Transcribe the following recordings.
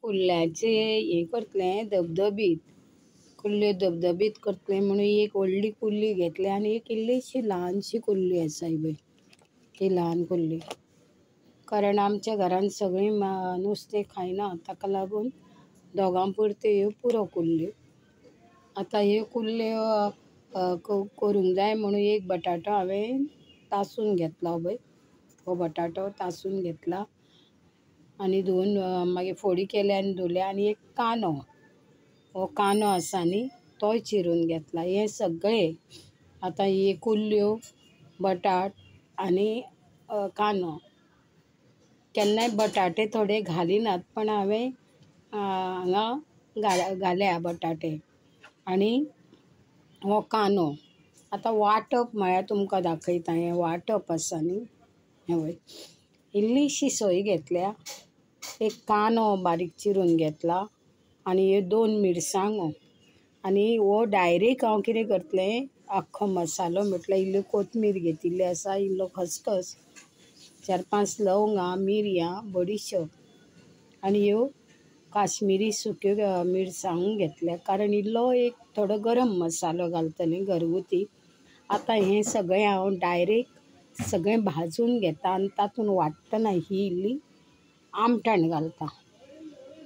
कुल्ल्याचे हे करतलें धबधबीत, कुल्ल्यो धबधबीत करतलें म्हणून एक व्हडली कुल्ली घेतली आनी एक इल्लीशी ल्हानशी कुल्ली आसा ही पळय, ही ल्हान कुल्ली. कारण आमच्या घरान सगळीं नुस्तें खायना, ताका लागून दोगां पुरत्यो ह्यो पुरो कुल्ल्यो. आतां ह्यो कुल्ल्यो करूंक जाय म्हणून एक बटाटो हांवें तासून घेतला पळय, हो बटाटो तासून घेतला आनी धुवन मागीर फोडी केल्या आनी धुल्या. आनी एक कांदो, हो कांदो आसा न्ही तोय चिरून घेतला. हे सगळें आतां ही कुल्ल्यो, बटाट आनी कांदो. केन्नाय बटाटे थोडे घालिनात, पण हांवें हांगा घाल्या बटाटे आनी हो कांदो. आतां वांटप म्हळ्यार तुमकां दाखयता. हें वांटप आसा न्ही, हें पळय. इल्लीशी सोय घेतल्या, एक कांदो बारीक चिरून घेतला आनी ह्यो 2 मिरसांगो. आनी हो डायरेक्ट हांव कितें करतलें, आख्खो मसालो म्हटल्यार इल्ल्यो कोथमीर घेतिल्ली आसा, इल्लो खसखस, 4-5 लवंगां, मिरयां, बडिशोप आनी ह्यो काश्मीरी सुक्यो मिरसांगो घेतल्या. कारण इल्लो एक थोडो गरम मसालो घालतलें घरगुती. आतां हें सगळें हांव डायरेक्ट सगळें भाजून घेता आनी तातूंत वांट्टना ही इल्ली आमटाण घालता.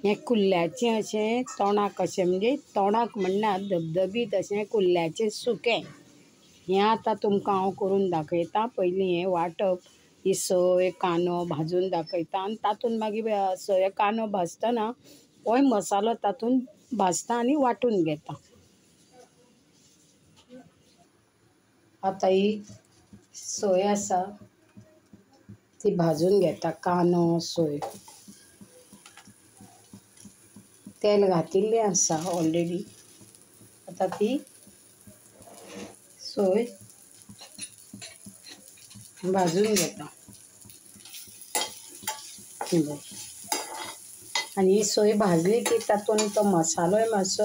हें कुल्ल्याचें अशें तोंडाक अशें, म्हणजे तोंडाक म्हणनात, धबधबीत अशें कुल्ल्याचें सुकें. हें आतां तुमकां हांव करून दाखयतां. पयलीं हें वांटप, ही सोय, कांदो भाजून दाखयता आनी तातूंत मागीर सोय कांदो भाजतना होय मसालो तातूंत भाजता आनी वांटून घेता. आतां ही सोय आसा ती भाजून घेता, कांदो, सोय. तेल घातिल्लें आसा ऑलरेडी. आतां ती सोय भाजून घेता. आनी ही सोय भाजली की तातूंत तो मसालोय मातसो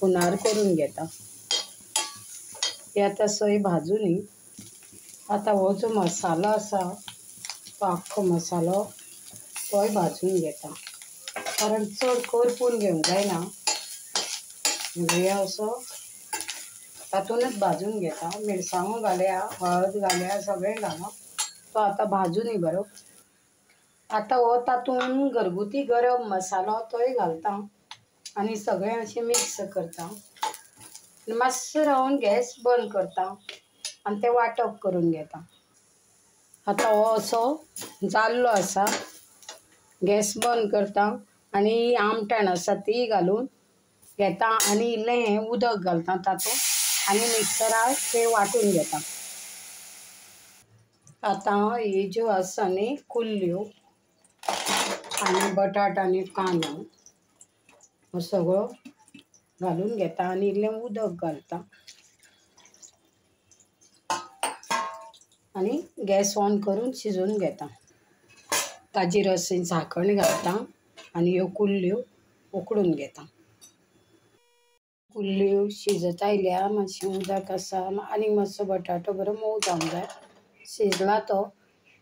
हुनार करून घेता. ही आतां सोय भाजूनी. आतां हो जो मसालो आसा तो आख्खो मसालो तोय भाजून घेता. कारण चड करपून घेवंक जायना, म्हणजे असो तातूंतच भाजून घेता. मिरसांगो घाल्या, हळद घाल्या, सगळें घाला. तो आतां भाजूनी बरो. आतां हो तातूंत घरगुती गरम मसालो तोय घालता आनी सगळें अशें मिक्स करता. मातसो रावन गॅस बंद करता आनी तें वांटप करून घेता. आतां हो असो जाल्लो आसा. गॅस बंद करता आनी आमटाण आसा ती घालून घेता आनी इल्लें हें उदक घालता तातूंत आनी मिक्सरार तें वांटून घेता. आतां ही ज्यो आसा न्ही कुल्ल्यो आनी बटाट आनी कांदो, हो सगळो घालून घेता आनी इल्लें उदक घालता आनी गॅस ऑन करून शिजोवन घेता. ताजेर अशें झाकण घालता आनी ह्यो कुल्ल्यो उकडून घेता. कुल्ल्यो शिजत आयल्या, मातशें उदक आसा आनी मातसो बटाटो बरो मोव जावंक जाय. शिजला तो.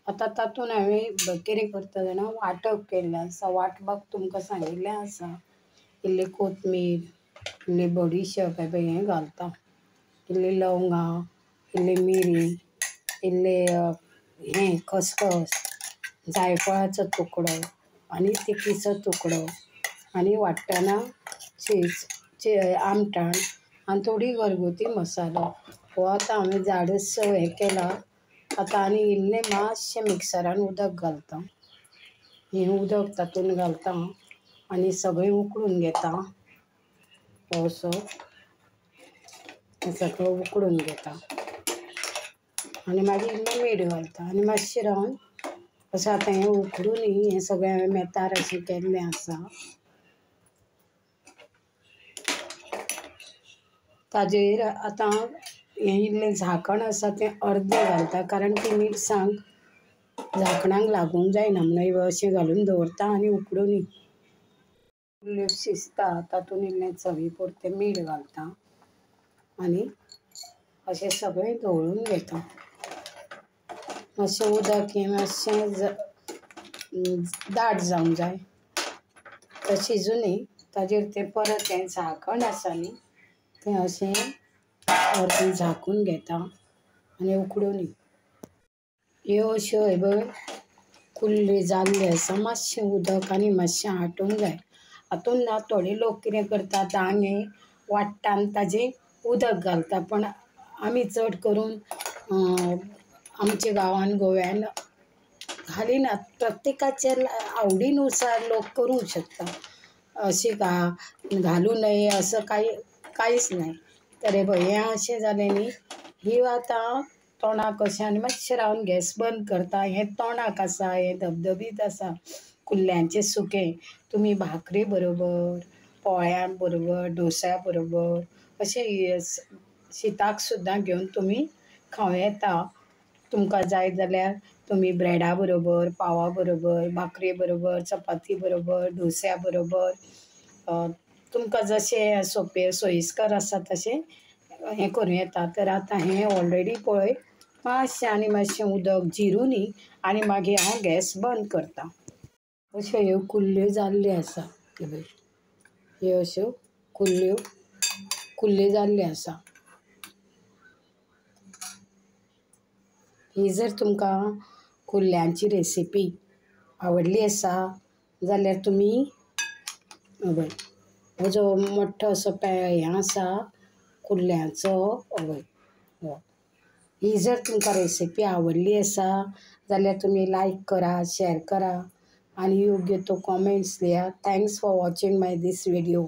आतां तातूंत हांवें कितें करता जाणा, वांटप केल्लें आसा. वांटपाक तुमकां सांगिल्लें आसा. इल्ली कोथमीर, इल्ली बडिशोप, हे पळय हें घालता. इल्ली लवंगां, इल्ली मिरी, इल्लें हें खसखस, जायफळाचो तुकडो आनी तिखीचो तुकडो आनी वांट्टना आमटाण आनी थोडी घरगुती मसालो. हो आतां हांवें जाडसो हें केला. आतां आनी इल्लें मातशें मिक्सरान उदक घालता. हें उदक तातूंत घालता आनी सगळें उकडून घेता. हो असो हें सगळें उकडून घेता आनी मागीर इल्लें मीठ घालता आनी मातशें रावन अशें. आतां हें उकडूनी हें सगळें हांवें मेतार अशें केल्लें आसा. ताजेर आतां हें इल्लें झाकण आसा तें अर्दें घालता. कारण ती मिरसांग झाकणाक लागूंक जायना म्हणून अशें घालून दवरता आनी उकडूनी. कुल्ल्यो शिजता तातूंत इल्लें चवी पुरतें मीठ घालता आनी अशें सगळें ढवळून घेता. मातशें उदक हें मातशें दाट जावंक जाय तर शिजूनी ताजेर तें परत हें झाकण आसा न्ही तें अशें वरती झाकून घेता आनी उकडून ह्यो अश्यो हे पळय कुल्ल्यो जाल्ल्यो आसा मातशें उदक आनी मातशें आटूंक जाय हातूंत ना थोडे लोक कितें करता दांगे वाडटा आनी ताजें उदक घालता पण आमी चड करून आमच्या गांवांत गोव्यान घालिनात प्रत्येकाच्या आवडीनुसार लोक करूंक शकता अशें घालूं नये असं कांयच नाही तर हे पळय हें अशें जालें न्ही ही आतां तोंडाक अशें आनी मातशें रावन गॅस बंद करता हें तोंडाक आसा हें धबधबीत आसा कुल्ल्यांचें सुकें तुमी भाकरी बरोबर पोळ्यां बरोबर डोसा बरोबर अशें शीताक सुद्दां घेवन तुमी खावं येता तुमकां जाय जाल्यार तुमी ब्रेडा बरोबर पावा बरोबर भाकरी बरोबर चपाती बरोबर डोस्या बरोबर तुमकां जशें सोयिस्कर आसा तशें हें करूं येता तर आतां हें ऑलरेडी पळय मातशें आनी मातशें उदक जिरून न्ही आनी मागीर हांव गॅस बंद करतां अश्यो ह्यो कुल्ल्यो जाल्ल्यो आसा ह्यो अश्यो कुल्ल्यो जाल्ल्यो आसा ही जर तुमकां कुल्ल्यांची रेसिपी आवडली आसा जाल्यार तुमी हय हो जो मोठो असो हें आसा कुल्ल्यांचो हय ही जर तुमकां रेसिपी आवडली आसा जाल्यार तुमी लायक करा शेअर करा आनी योग्य तो कॉमेंट्स दियात thanks for watching my this video